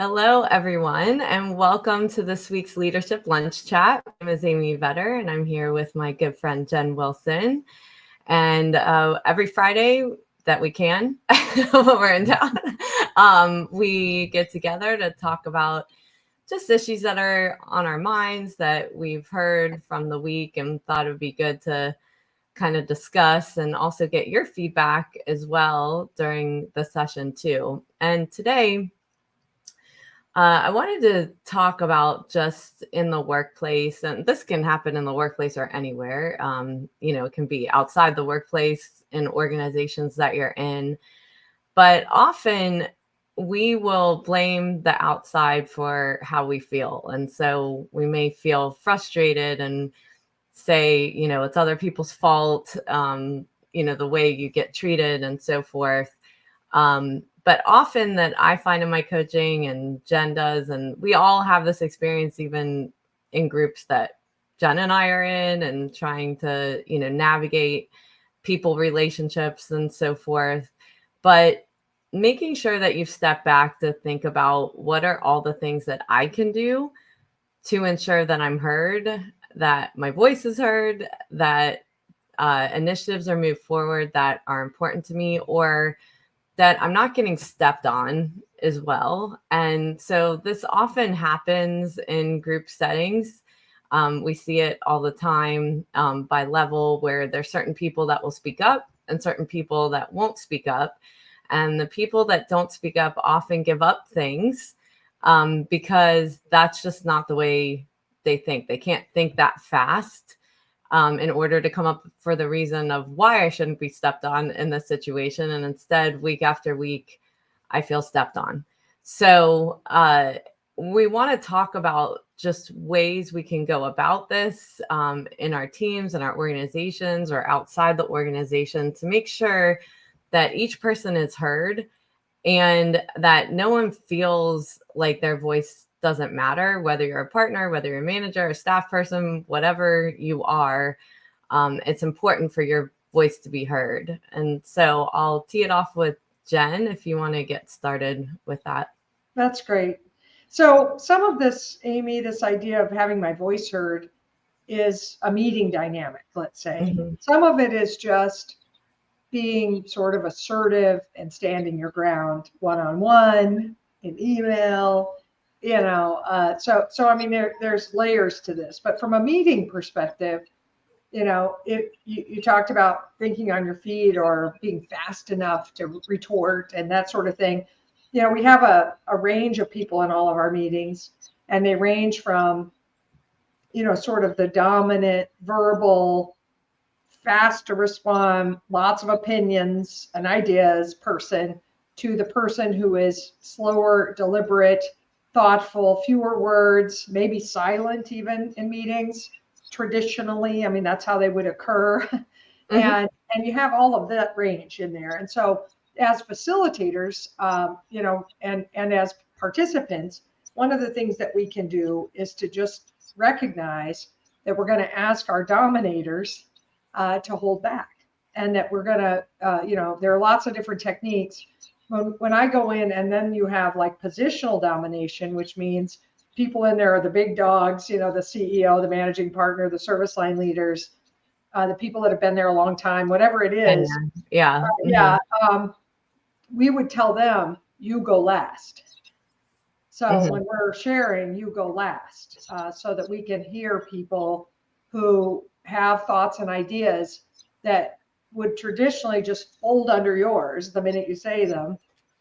Hello, everyone, and welcome to this week's Leadership Lunch Chat. My name is Amy Vetter, and I'm here with my good friend Jen Wilson. And every Friday that we can, when we're in town, we get together to talk about just issues that are on our minds that we've heard from the week and thought it would be good to kind of discuss and also get your feedback as well during the session too. And today, I wanted to talk about just in the workplace, and this can happen in the workplace or anywhere. It can be outside the workplace in organizations that you're in, but often we will blame the outside for how we feel. And so we may feel frustrated and say, it's other people's fault, the way you get treated and so forth. But often that I find in my coaching and Jen does, and we all have this experience even in groups that Jen and I are in and trying to, navigate people relationships and so forth. But making sure that you step back to think about what are all the things that I can do to ensure that I'm heard, that my voice is heard, that initiatives are moved forward that are important to me, or that I'm not getting stepped on as well. And so this often happens in group settings. We see it all the time by level where there's certain people that will speak up and certain people that won't speak up. And the people that don't speak up often give up things because that's just not the way they think. They can't think that fast in order to come up for the reason of why I shouldn't be stepped on in this situation. And instead, week after week, I feel stepped on. So we want to talk about just ways we can go about this in our teams and our organizations or outside the organization to make sure that each person is heard and that no one feels like their voice doesn't matter, whether you're a partner, whether you're a manager, a staff person, whatever you are. It's important for your voice to be heard. And so I'll tee it off with Jen if you want to get started with that. That's great. So some of this, Amy, this idea of having my voice heard is a meeting dynamic, let's say. Mm-hmm. Some of it is just being sort of assertive and standing your ground one-on-one, in email, so I mean, there's layers to this. But from a meeting perspective, if you talked about thinking on your feet or being fast enough to retort and that sort of thing. We have a range of people in all of our meetings, and they range from, sort of the dominant verbal, fast to respond, lots of opinions and ideas person, to the person who is slower, deliberate, thoughtful, fewer words, maybe silent even in meetings. Traditionally, I mean, that's how they would occur. Mm-hmm. And you have all of that range in there. And so as facilitators, and as participants, one of the things that we can do is to just recognize that we're going to ask our dominators to hold back, and that we're going to, there are lots of different techniques. When I go in, and then you have like positional domination, which means people in there are the big dogs, the CEO, the managing partner, the service line leaders, the people that have been there a long time, whatever it is. Yeah. We would tell them, you go last. So Mm-hmm. when we're sharing, you go last, so that we can hear people who have thoughts and ideas that would traditionally just fold under yours the minute you say them.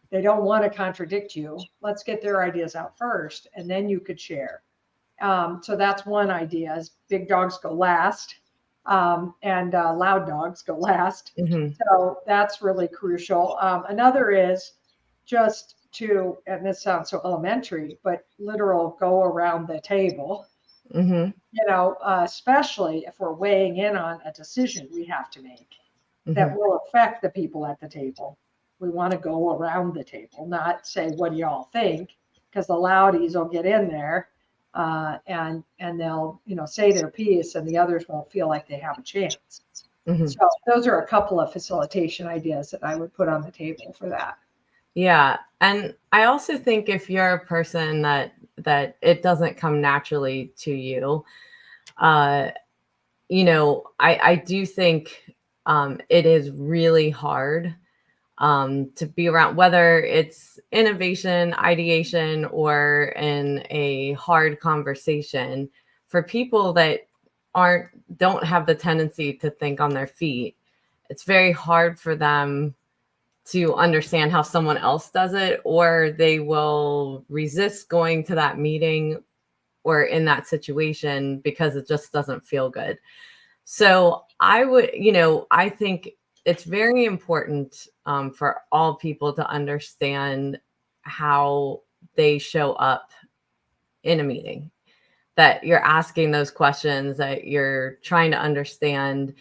They don't want to contradict you. Let's get their ideas out first, and then you could share. So that's one idea, is big dogs go last, and loud dogs go last. Mm-hmm. So that's really crucial. Another is just to, and this sounds so elementary, but literal go around the table. Mm-hmm. Especially if we're weighing in on a decision we have to make that Mm-hmm. will affect the people at the table. We want to go around the table, not say, what do y'all think? Because the loudies will get in there, and they'll, say their piece, and the others won't feel like they have a chance. Mm-hmm. So those are a couple of facilitation ideas that I would put on the table for that. Yeah. And I also think if you're a person that it doesn't come naturally to you, uh, I do think it is really hard to be around, whether it's innovation, ideation, or in a hard conversation for people that don't have the tendency to think on their feet. It's very hard for them to understand how someone else does it, or they will resist going to that meeting or in that situation because it just doesn't feel good. So I think it's very important for all people to understand how they show up in a meeting, that you're asking those questions, that you're trying to understand,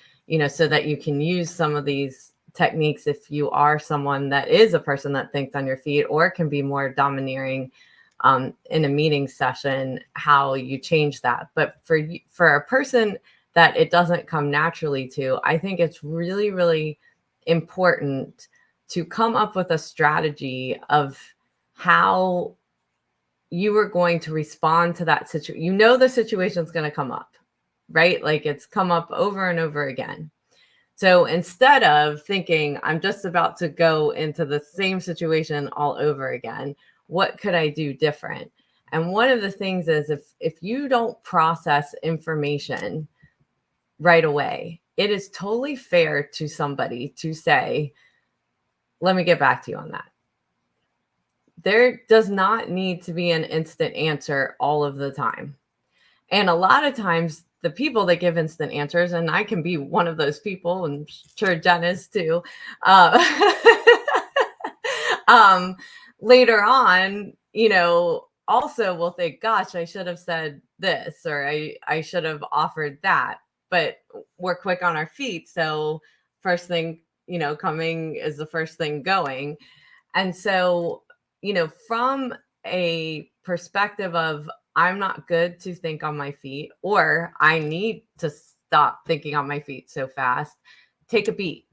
so that you can use some of these techniques if you are someone that is a person that thinks on your feet or can be more domineering in a meeting session, how you change that. But for a person that it doesn't come naturally to, I think it's really, really important to come up with a strategy of how you are going to respond to that situation. The situation is going to come up, right? Like it's come up over and over again. So instead of thinking, I'm just about to go into the same situation all over again, what could I do different? And one of the things is if you don't process information right away, it is totally fair to somebody to say, let me get back to you on that. There does not need to be an instant answer all of the time. And a lot of times, the people that give instant answers, and I can be one of those people, and I'm sure Jen is too, um, later on, also will think, gosh, I should have said this, or I should have offered that. But we're quick on our feet. So first thing, coming is the first thing going. And so, from a perspective of I'm not good to think on my feet, or I need to stop thinking on my feet so fast, take a beat,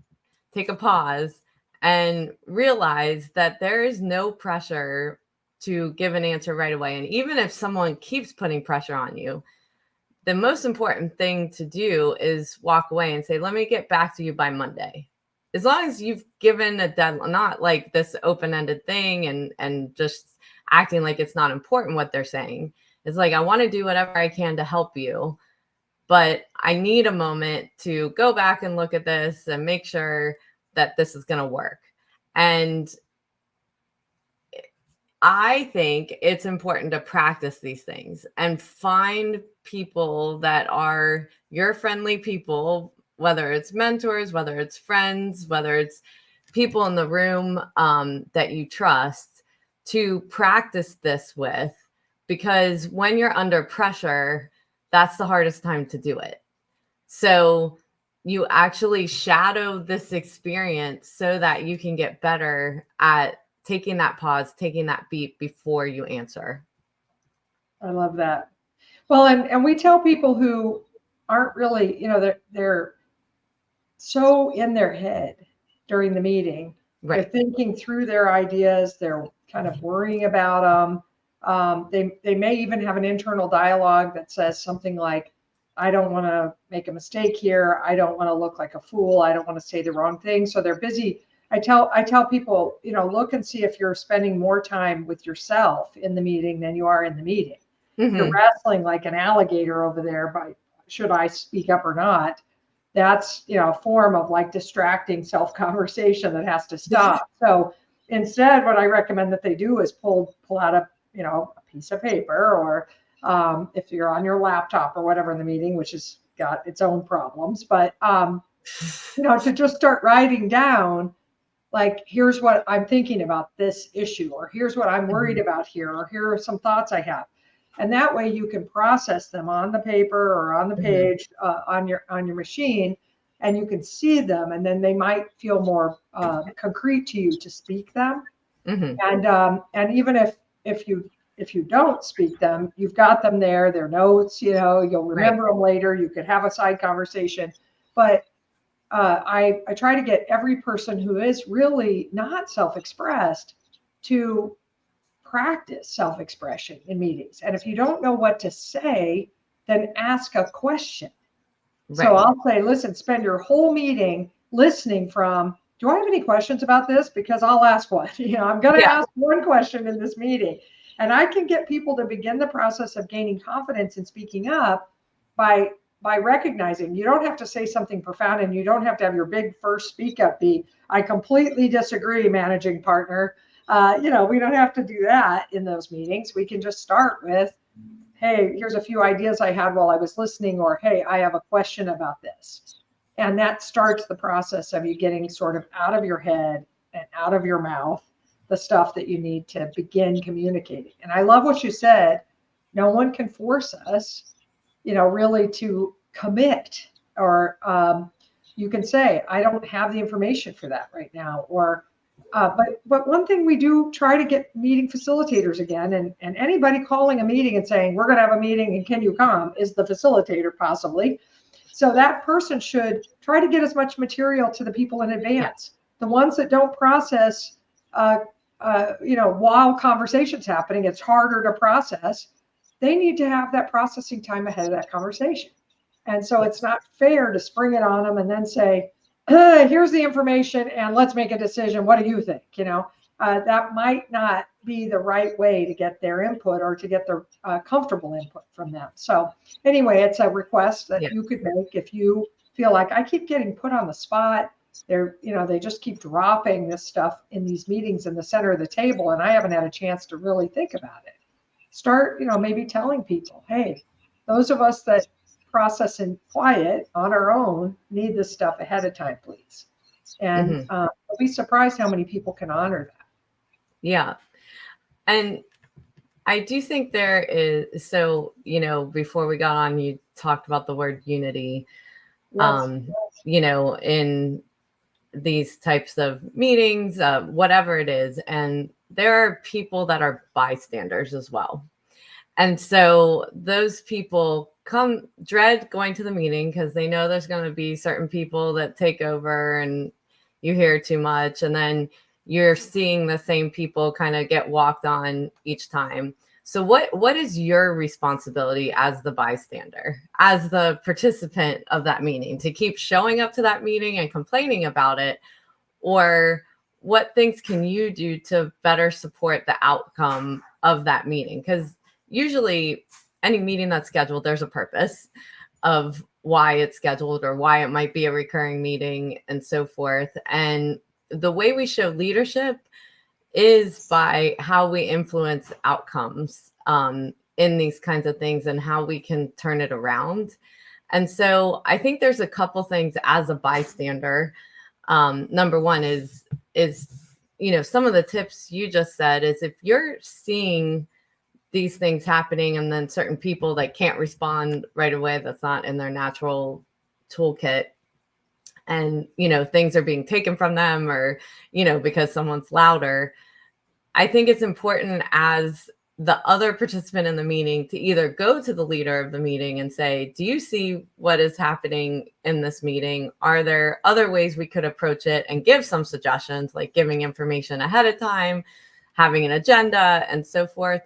take a pause, and realize that there is no pressure to give an answer right away. And even if someone keeps putting pressure on you, the most important thing to do is walk away and say, let me get back to you by Monday. As long as you've given a deadline, not like this open-ended thing and just acting like it's not important what they're saying. It's like, I want to do whatever I can to help you, but I need a moment to go back and look at this and make sure that this is going to work. And I think it's important to practice these things and find people that are your friendly people, whether it's mentors, whether it's friends, whether it's people in the room that you trust, to practice this with, because when you're under pressure, that's the hardest time to do it. So you actually shadow this experience so that you can get better at taking that pause, taking that beat before you answer. I love that. Well, and we tell people who aren't really, they're so in their head during the meeting. Right. They're thinking through their ideas. They're kind of worrying about them. They may even have an internal dialogue that says something like, I don't want to make a mistake here. I don't want to look like a fool. I don't want to say the wrong thing. So they're busy. I tell people, look and see if you're spending more time with yourself in the meeting than you are in the meeting. Mm-hmm. You're wrestling like an alligator over there by, should I speak up or not? That's, a form of like distracting self-conversation that has to stop. So instead, what I recommend that they do is pull out a piece of paper, or if you're on your laptop or whatever in the meeting, which has got its own problems, but to just start writing down, like, here's what I'm thinking about this issue, or here's what I'm worried about here, or here are some thoughts I have. And that way you can process them on the paper or on the page, on your machine, and you can see them, and then they might feel more concrete to you to speak them. Mm-hmm. And even if you don't speak them, you've got them there, they're notes, you'll remember them later. You could have a side conversation. But I try to get every person who is really not self-expressed to practice self-expression in meetings. And if you don't know what to say, then ask a question. Right. So I'll say, listen, spend your whole meeting listening from, do I have any questions about this? Because I'll ask one. I'm going to ask one question in this meeting. And I can get people to begin the process of gaining confidence in speaking up by recognizing you don't have to say something profound, and you don't have to have your big first speak up be, I completely disagree, managing partner. We don't have to do that in those meetings. We can just start with, hey, here's a few ideas I had while I was listening, or hey, I have a question about this. And that starts the process of you getting sort of out of your head and out of your mouth the stuff that you need to begin communicating. And I love what you said. No one can force us, really to commit, or you can say, I don't have the information for that right now, or but one thing we do try to get meeting facilitators again, and anybody calling a meeting and saying, we're going to have a meeting and can you come, is the facilitator possibly. So that person should try to get as much material to the people in advance. The ones that don't process, while conversation's happening, it's harder to process. They need to have that processing time ahead of that conversation. And so it's not fair to spring it on them and then say, here's the information and let's make a decision. What do you think? That might not be the right way to get their input or to get their comfortable input from them. So anyway, it's a request that you could make if you feel like I keep getting put on the spot. They just keep dropping this stuff in these meetings in the center of the table, and I haven't had a chance to really think about it. Start, maybe telling people, hey, those of us that process in quiet on our own need this stuff ahead of time, please. And I'll be surprised how many people can honor that. Yeah. And I do think there is, before we got on, you talked about the word unity, in these types of meetings, whatever it is. And there are people that are bystanders as well. And so those people dread going to the meeting because they know there's going to be certain people that take over and you hear too much. And then you're seeing the same people kind of get walked on each time. So what is your responsibility as the bystander, as the participant of that meeting, to keep showing up to that meeting and complaining about it? Or what things can you do to better support the outcome of that meeting? Because usually any meeting that's scheduled, there's a purpose of why it's scheduled or why it might be a recurring meeting and so forth. And the way we show leadership is by how we influence outcomes in these kinds of things and how we can turn it around. And so I think there's a couple things as a bystander. Number one is some of the tips you just said is if you're seeing these things happening and then certain people that can't respond right away, that's not in their natural toolkit, and things are being taken from them or because someone's louder, I think it's important as the other participant in the meeting to either go to the leader of the meeting and say, do you see what is happening in this meeting? Are there other ways we could approach it? And give some suggestions, like giving information ahead of time, having an agenda, and so forth.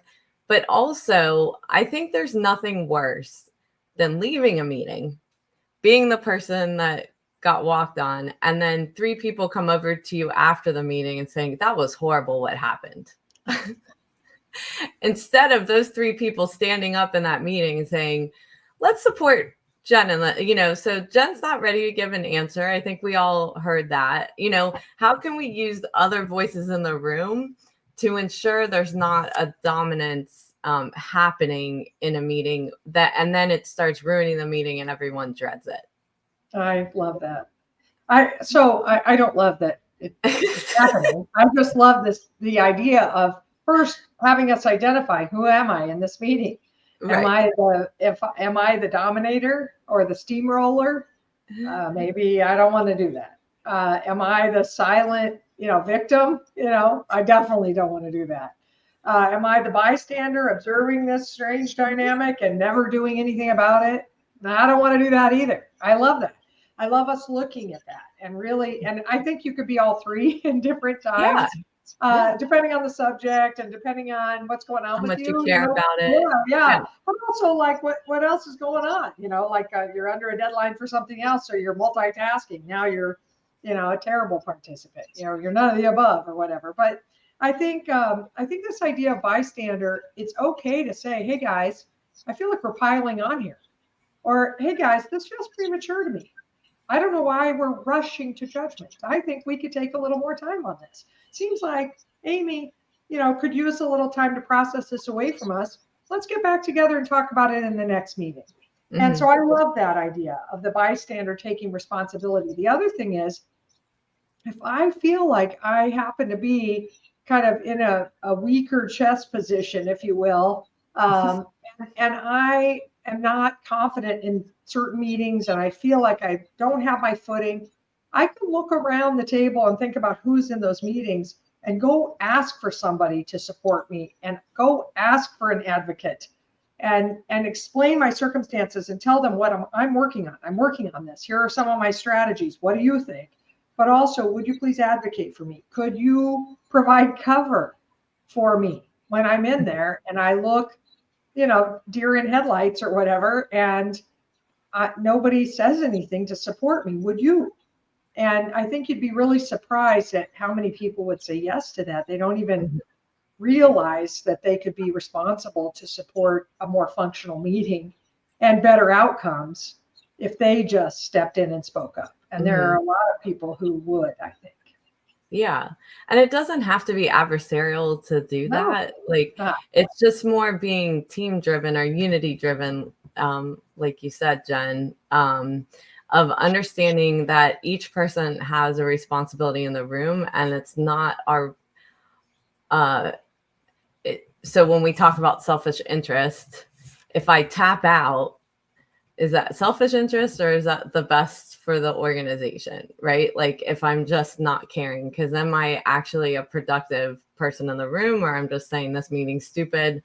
But also, I think there's nothing worse than leaving a meeting, being the person that got walked on, and then 3 people come over to you after the meeting and saying, that was horrible, what happened? Instead of those 3 people standing up in that meeting and saying, let's support Jen. And, so Jen's not ready to give an answer. I think we all heard that. How can we use the other voices in the room to ensure there's not a dominance happening in a meeting and then it starts ruining the meeting and everyone dreads it? I love that. I don't love that it's happening. I just love the idea of first having us identify, who am I in this meeting? Right. Am I the dominator or the steamroller? Maybe I don't want to do that. Am I the silent, victim? I definitely don't want to do that. Am I the bystander observing this strange dynamic and never doing anything about it? No, I don't want to do that either. I love that. I love us looking at that and I think you could be all 3 in different times. depending on the subject and depending on what's going on How with much you. you care about it. Yeah. But also like what else is going on? Like you're under a deadline for something else, or you're multitasking. Now you're, a terrible participant. You're none of the above or whatever. But I think this idea of bystander, it's okay to say, hey guys, I feel like we're piling on here. Or, hey guys, this feels premature to me. I don't know why we're rushing to judgment. I think we could take a little more time on this. Seems like Amy, could use a little time to process this away from us. Let's get back together and talk about it in the next meeting. Mm-hmm. And so I love that idea of the bystander taking responsibility. The other thing is, if I feel like I happen to be kind of in a weaker chest position, if you will, and I am not confident in certain meetings and I feel like I don't have my footing, I can look around the table and think about who's in those meetings and go ask for somebody to support me and go ask for an advocate and explain my circumstances and tell them what I'm working on. I'm working on this. Here are some of my strategies. What do you think? But also, would you please advocate for me? Could you provide cover for me when I'm in there and I look, deer in headlights or whatever, and nobody says anything to support me? Would you? And I think you'd be really surprised at how many people would say yes to that. They don't even realize that they could be responsible to support a more functional meeting and better outcomes if they just stepped in and spoke up. And there are a lot of people who would, I think. Yeah. And it doesn't have to be adversarial to do that. It's just more being team driven or unity driven, like you said, Jen, of understanding that each person has a responsibility in the room and it's not our, so when we talk about selfish interest, if I tap out, is that selfish interest or is that the best for the organization, right? Like if I'm just not caring, because am I actually a productive person in the room, or I'm just saying this meeting's stupid,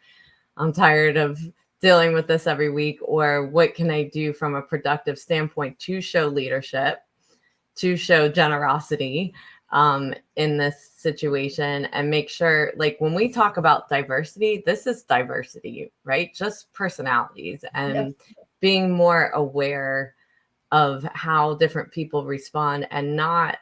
I'm tired of dealing with this every week, or what can I do from a productive standpoint to show leadership, to show generosity in this situation, and make sure, like when we talk about diversity, this is diversity, right? Just personalities and being more aware of how different people respond, and not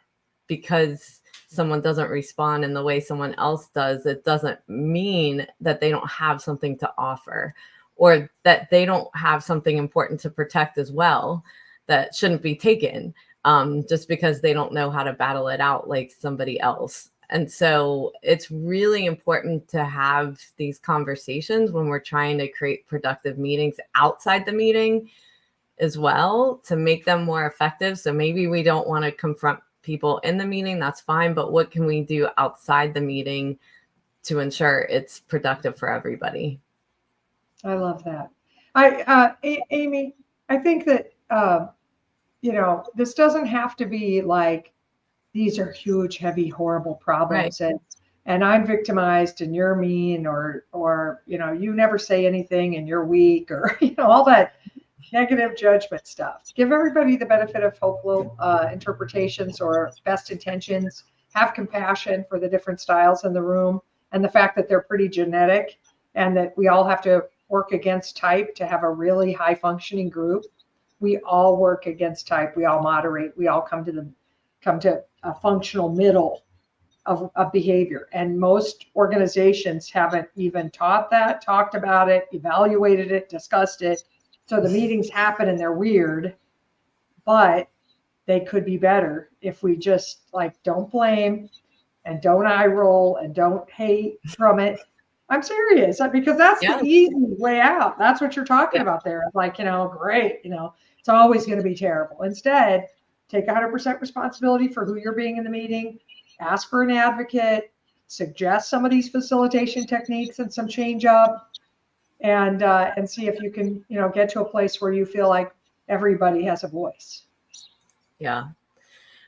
because someone doesn't respond in the way someone else does, it doesn't mean that they don't have something to offer or that they don't have something important to protect as well that shouldn't be taken just because they don't know how to battle it out like somebody else. And so it's really important to have these conversations when we're trying to create productive meetings outside the meeting as well to make them more effective. So maybe we don't want to confront people in the meeting, that's fine, but what can we do outside the meeting to ensure it's productive for everybody? I love that. Amy, I think that, this doesn't have to be like, these are huge, heavy, horrible problems. Right. And I'm victimized and you're mean, or, you never say anything and you're weak, or, all that negative judgment stuff. Give everybody the benefit of hopeful interpretations or best intentions. Have compassion for the different styles in the room and the fact that they're pretty genetic and that we all have to work against type to have a really high functioning group. We all work against type. We all moderate. We all come to a functional middle of behavior. And most organizations haven't even talked about it, evaluated it, discussed it. So the meetings happen and they're weird, but they could be better if we just don't blame and don't eye roll and don't hate from it. I'm serious, because that's the easy way out. That's what you're talking about there. Great, it's always going to be terrible. Instead, take 100% responsibility for who you're being in the meeting, ask for an advocate, suggest some of these facilitation techniques and some change up, and see if you can, get to a place where you feel like everybody has a voice. Yeah.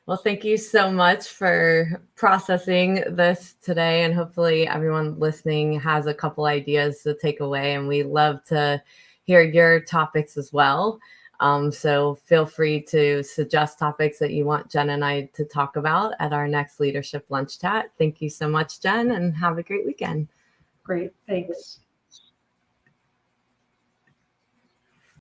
Well, thank you so much for processing this today. And hopefully everyone listening has a couple ideas to take away. And we love to hear your topics as well. So feel free to suggest topics that you want Jen and I to talk about at our next Leadership Lunch Chat. Thank you so much, Jen, and have a great weekend. Great. Thanks.